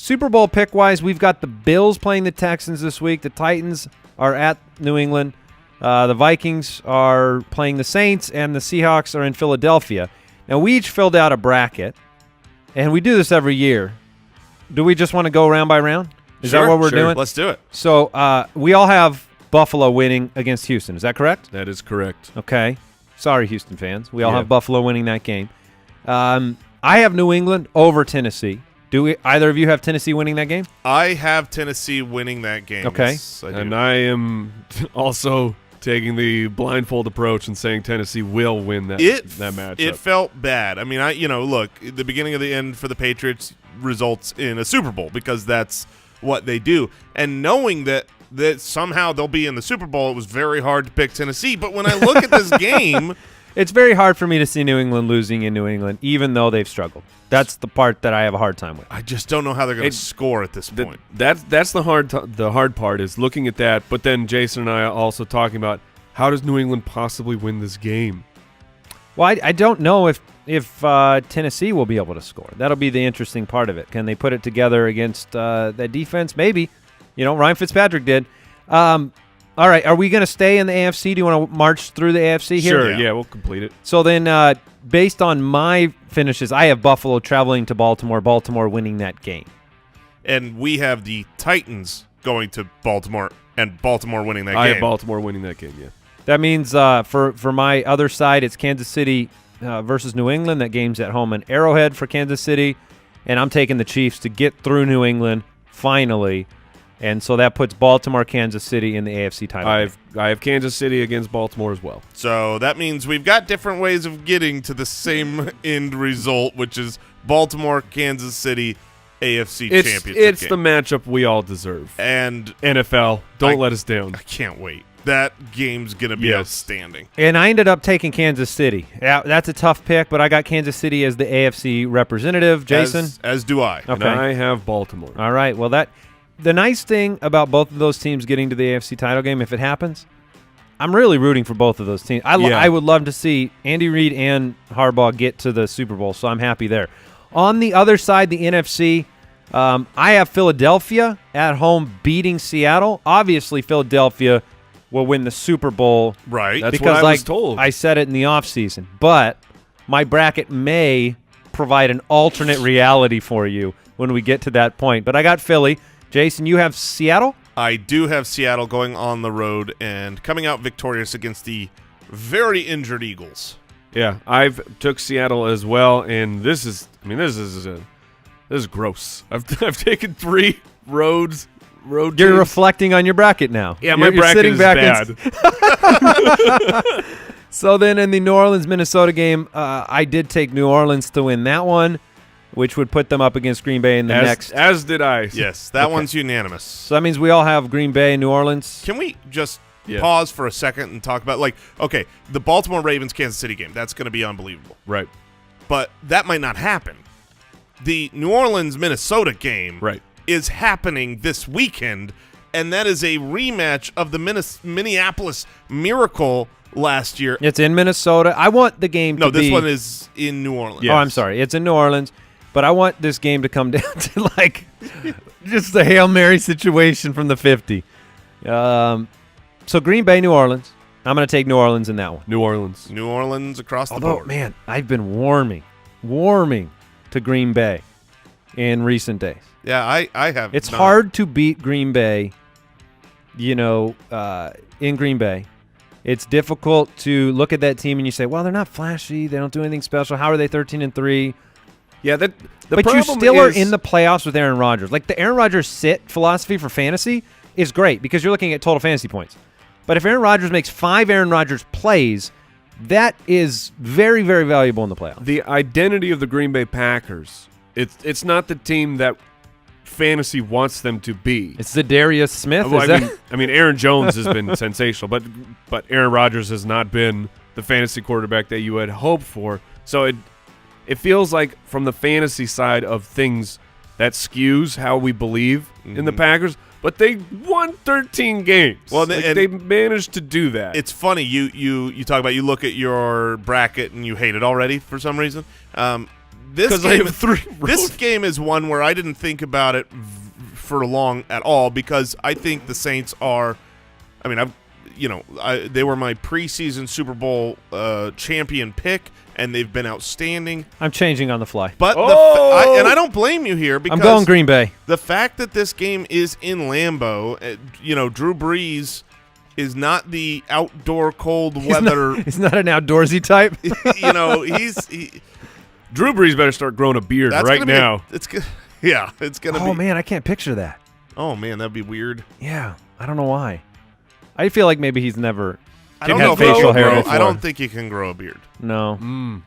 Super Bowl pick-wise, we've got the Bills playing the Texans this week. The Titans are at New England. The Vikings are playing the Saints, and the Seahawks are in Philadelphia. Now, we each filled out a bracket, and we do this every year. Do we just want to go round by round? Is that what we're doing? Let's do it. So we all have Buffalo winning against Houston. Is that correct? That is correct. Okay. Sorry, Houston fans. We all have Buffalo winning that game. I have New England over Tennessee. Do either of you have Tennessee winning that game? I have Tennessee winning that game. Okay. Yes, I do. And I am also taking the blindfold approach and saying Tennessee will win that matchup. It felt bad. I mean, look, the beginning of the end for the Patriots results in a Super Bowl because that's what they do. And knowing that somehow they'll be in the Super Bowl, it was very hard to pick Tennessee. But when I look at this game, it's very hard for me to see New England losing in New England, even though they've struggled. That's the part that I have a hard time with. I just don't know how they're going to score at this point. That's the hard part is looking at that. But then Jason and I are also talking about how does New England possibly win this game? Well, I don't know if Tennessee will be able to score. That'll be the interesting part of it. Can they put it together against that defense? Maybe. Ryan Fitzpatrick did. All right, are we going to stay in the AFC? Do you want to march through the AFC here? Sure, yeah, we'll complete it. So then based on my finishes, I have Buffalo traveling to Baltimore, Baltimore winning that game. And we have the Titans going to Baltimore and Baltimore winning that game. I have Baltimore winning that game, yeah. That means for my other side, it's Kansas City versus New England. That game's at home in Arrowhead for Kansas City. And I'm taking the Chiefs to get through New England finally. And so that puts Baltimore, Kansas City in the AFC title. I have Kansas City against Baltimore as well. So that means we've got different ways of getting to the same end result, which is Baltimore, Kansas City, AFC championship It's game. the matchup we all deserve. And NFL, don't let us down. I can't wait. That game's going to be outstanding. And I ended up taking Kansas City. Yeah, that's a tough pick, but I got Kansas City as the AFC representative. Jason? As do I. Okay. And I have Baltimore. All right. Well, the nice thing about both of those teams getting to the AFC title game, if it happens, I'm really rooting for both of those teams. I would love to see Andy Reid and Harbaugh get to the Super Bowl, so I'm happy there. On the other side, the NFC, I have Philadelphia at home beating Seattle. Obviously, Philadelphia will win the Super Bowl. Right. That's because what I was told. I said it in the offseason. But my bracket may provide an alternate reality for you when we get to that point. But I got Philly. Jason, you have Seattle? I do have Seattle going on the road and coming out victorious against the very injured Eagles. Yeah, I've took Seattle as well, and this is gross. I've taken 3 road You're teams. reflecting on your bracket now. Yeah, my You're bracket sitting is back bad. So then in the New Orleans-Minnesota game, I did take New Orleans to win that one, which would put them up against Green Bay in the next. As did I. Yes, that one's unanimous. So that means we all have Green Bay and New Orleans. Can we just pause for a second and talk about, okay, the Baltimore Ravens-Kansas City game, that's going to be unbelievable. Right. But that might not happen. The New Orleans-Minnesota game is happening this weekend, and that is a rematch of the Minneapolis Miracle last year. It's in Minnesota. I want the game to be... No, this one is in New Orleans. Yes. Oh, I'm sorry. It's in New Orleans. But I want this game to come down to, just a Hail Mary situation from the 50. So Green Bay, New Orleans. I'm going to take New Orleans in that one. New Orleans. New Orleans across the board. Man, I've been warming to Green Bay in recent days. Yeah, I have. It's hard to beat Green Bay, in Green Bay. It's difficult to look at that team and you say, well, they're not flashy. They don't do anything special. How are they 13-3? Yeah, but you still are in the playoffs with Aaron Rodgers. Like the Aaron Rodgers sit philosophy for fantasy is great because you're looking at total fantasy points. But if Aaron Rodgers makes 5 Aaron Rodgers plays, that is very, very valuable in the playoffs. The identity of the Green Bay Packers, it's not the team that fantasy wants them to be. It's Zadarius Smith. I mean, Aaron Jones has been sensational, but Aaron Rodgers has not been the fantasy quarterback that you had hoped for. So it feels like from the fantasy side of things that skews how we believe in the Packers. But they won 13 games. Well, they managed to do that. It's funny. You talk about, you look at your bracket and you hate it already for some reason. this I game, have 3 this road- game is one where I didn't think about it for long at all because I think the Saints are. I mean, they were my preseason Super Bowl champion pick, and they've been outstanding. I'm changing on the fly. But and I don't blame you here because I'm going Green Bay. the fact that this game is in Lambeau, Drew Brees is not the outdoor cold weather. He's not an outdoorsy type. Drew Brees better start growing a beard That's right gonna be now. it's gonna be. Oh man, I can't picture that. Oh man, that'd be weird. Yeah, I don't know why. I feel like maybe he's never. I don't had know if facial you can hair grow- before. I don't think you can grow a beard. No,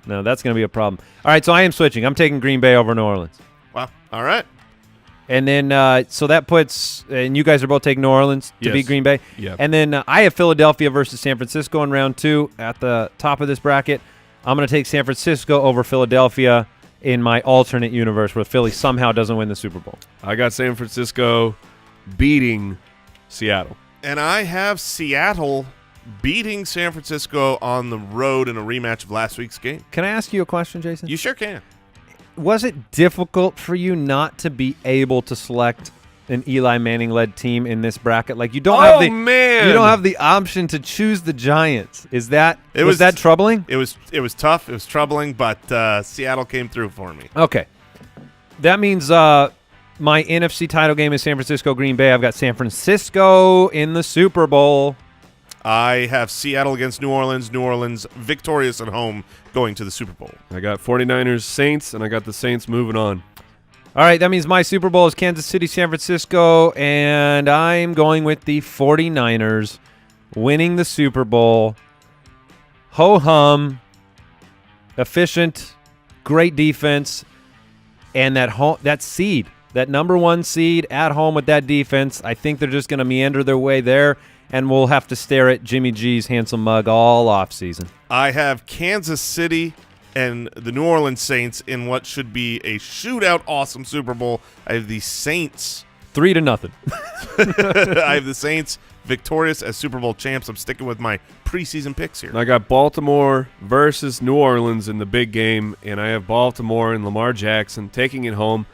no, that's going to be a problem. All right, so I am switching. I'm taking Green Bay over New Orleans. Wow. All right. And then, so that puts, and you guys are both taking New Orleans to Yes. beat Green Bay. Yep. And then I have Philadelphia versus San Francisco in round 2 at the top of this bracket. I'm going to take San Francisco over Philadelphia in my alternate universe where Philly somehow doesn't win the Super Bowl. I got San Francisco beating Seattle. And I have Seattle beating San Francisco on the road in a rematch of last week's game. Can I ask you a question, Jason? You sure can. Was it difficult for you not to be able to select an Eli Manning-led team in this bracket? Like you don't have the man. you don't have the option to choose the Giants. Was that troubling? It was tough. It was troubling, but Seattle came through for me. Okay. That means my NFC title game is San Francisco Green Bay. I've got San Francisco in the Super Bowl. I have Seattle against New Orleans. New Orleans victorious at home going to the Super Bowl. I got 49ers Saints, and I got the Saints moving on. All right, that means my Super Bowl is Kansas City, San Francisco, and I'm going with the 49ers winning the Super Bowl. Ho-hum, efficient, great defense, and that seed, that number 1 seed at home with that defense, I think they're just going to meander their way there, and we'll have to stare at Jimmy G's handsome mug all offseason. I have Kansas City and the New Orleans Saints in what should be a shootout awesome Super Bowl. I have the Saints 3-0. I have the Saints victorious as Super Bowl champs. I'm sticking with my preseason picks here. And I got Baltimore versus New Orleans in the big game, and I have Baltimore and Lamar Jackson taking it home.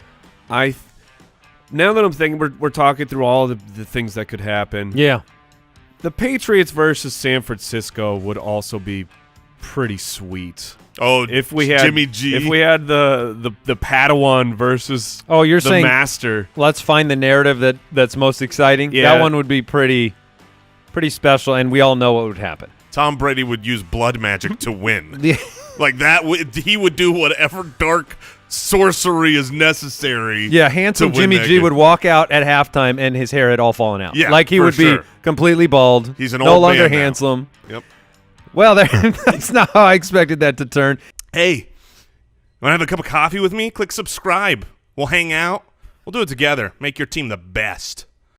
Now that I'm thinking, we're talking through all the things that could happen. Yeah. The Patriots versus San Francisco would also be pretty sweet. Oh, If we had Jimmy G. if we had the Padawan versus Oh, you're the saying master. let's find the narrative that's most exciting. Yeah. That one would be pretty special, and we all know what would happen. Tom Brady would use blood magic to win. Yeah. Like that, he would do whatever dark sorcery is necessary. Yeah, handsome to win Jimmy that G game. would walk out at halftime and his hair had all fallen out. Yeah, like he for would sure. be completely bald. He's an no old longer man now. handsome. Yep. Well, that's not how I expected that to turn. Hey, want to have a cup of coffee with me? Click subscribe. We'll hang out. We'll do it together. Make your team the best.